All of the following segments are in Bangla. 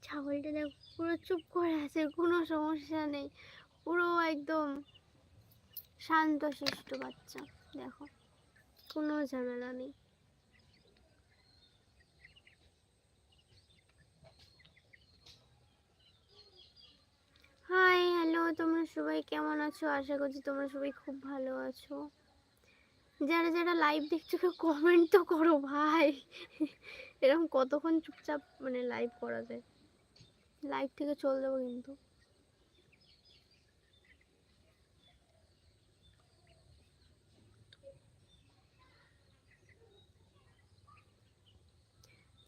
ছাগলটা দেখো পুরো চুপ করে আছে, কোনো সমস্যা নেই, পুরো একদম শান্তশিষ্ট বাচ্চা। দেখো কোনো ঝামেলা নেই। হাই হ্যালো, তোমরা সবাই কেমন আছো? আশা করছি তোমরা সবাই খুব ভালো আছো। যারা যারা লাইভ দেখছো কেউ কমেন্ট তো করো ভাই। এরকম কতক্ষণ চুপচাপ মানে লাইভ করা যায়? লাইভ থেকে চলে যাবো কিন্তু।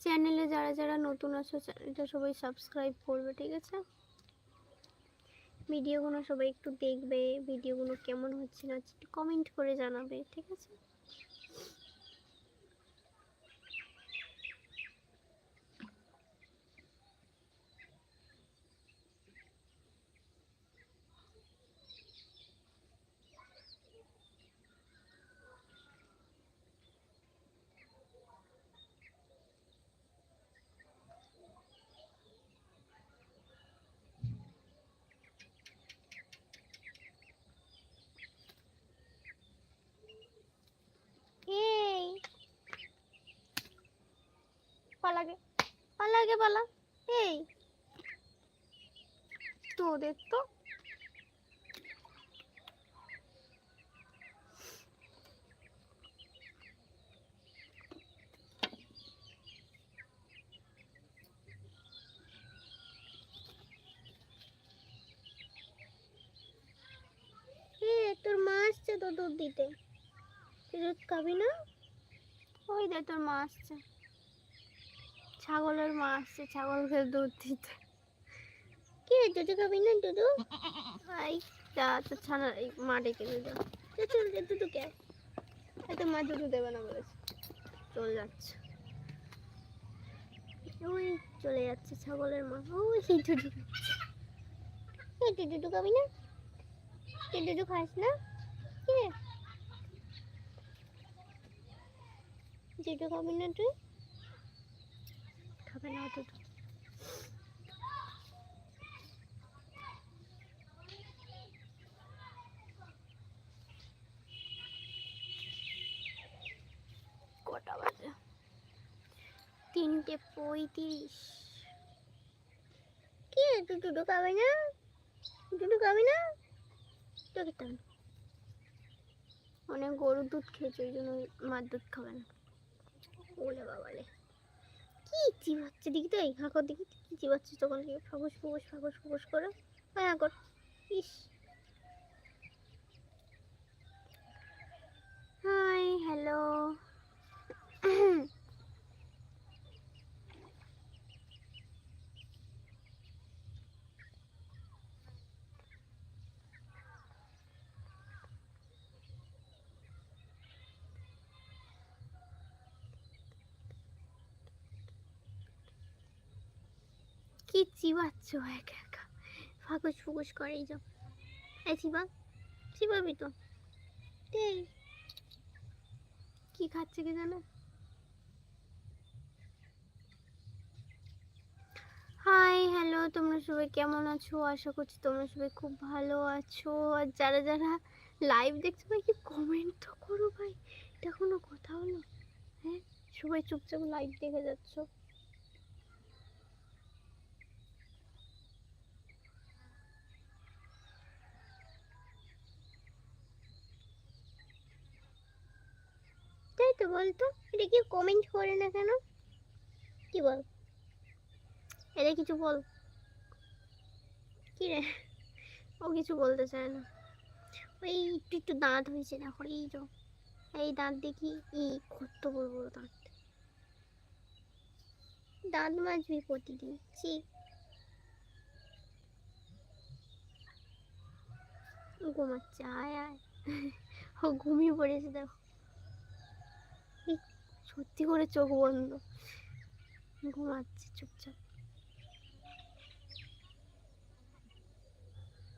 চ্যানেলে যারা যারা নতুন আছো চ্যানেলটা সবাই সাবস্ক্রাইব করবে, ঠিক আছে? ভিডিওগুলো সবাই একটু দেখবে, ভিডিওগুলো কেমন হচ্ছে না একটু কমেন্ট করে জানাবে, ঠিক আছে? এই পালাগে পালাগে পালা। এই তোদের তো তোর মা আসছে তো দুধ দিতে, তুই দুধ খাবি না? ওই দে তোর মা আসছে, ছাগলের মা আসছে ছাগলকে দুধ দিতে। কি রে দুধু খাবি না? দুধু আই যা তো ছানা মা ডেকে দিল। চল দে দুধু কে, এত মা দুধু দেবে না বলেছে, চলে যাচ্ছে। ওই চলে যাচ্ছে ছাগলের মা। ওই সেই দুধু, এই তুই দুধু খাবি না? তুই দুধু খাস না? কি রে দুধু খাবি না? তুই খাবে না দুধু? কটা বাজে? 3:35। কি রে তুই দুধু খাবি না? দুধু খাবি না? তো খেতাম অনেক গরুর দুধ খেয়েছে ওই জন্য মার দুধ খাবে না। ওলে বাবালে কি চিবাচ্ছে, দেখি তো এই হাঁকর দেখি কি চিবাচ্ছে তখন থেকে, ফাঁকুস ফুকুস ফাঁকুস ফুকুস করে। হ্যাঁ কর। ইস হাই হ্যালো। কি চিবাচ্ছ একা একা, ফাঁকুস ফুকুস করে এই যাও। এই চিবা, চিবাবি তো। কি খাচ্ছে কি জানো? হাই হ্যালো, তোমরা সবাই কেমন আছো? আশা করছি তোমরা সবাই খুব ভালো আছো। আর যারা যারা লাইভ দেখছো ভাই কি কমেন্ট তো করো ভাই, এটা কোনো কথা হলো? হ্যাঁ সবাই চুপচাপ লাইভ দেখে যাচ্ছ। তাই তো বলতো, এটা কি কমেন্ট করে না কেন? কি বল, এটা কিছু বল। কি রে ও কিছু বলতে চায় না। ওই একটু একটু দাঁত হয়েছে দেখো, এই তো এই দাঁত দেখি, এই কত বড় বড় দাঁত। দাঁত মাজবি প্রতিদিন? ছি। ঘুমাচ্ছে, আয় আয়। ও ঘুমিয়ে পড়েছে দেখো, সত্যি করে চোখ বন্ধ, ঘুমাচ্ছে চুপচাপ।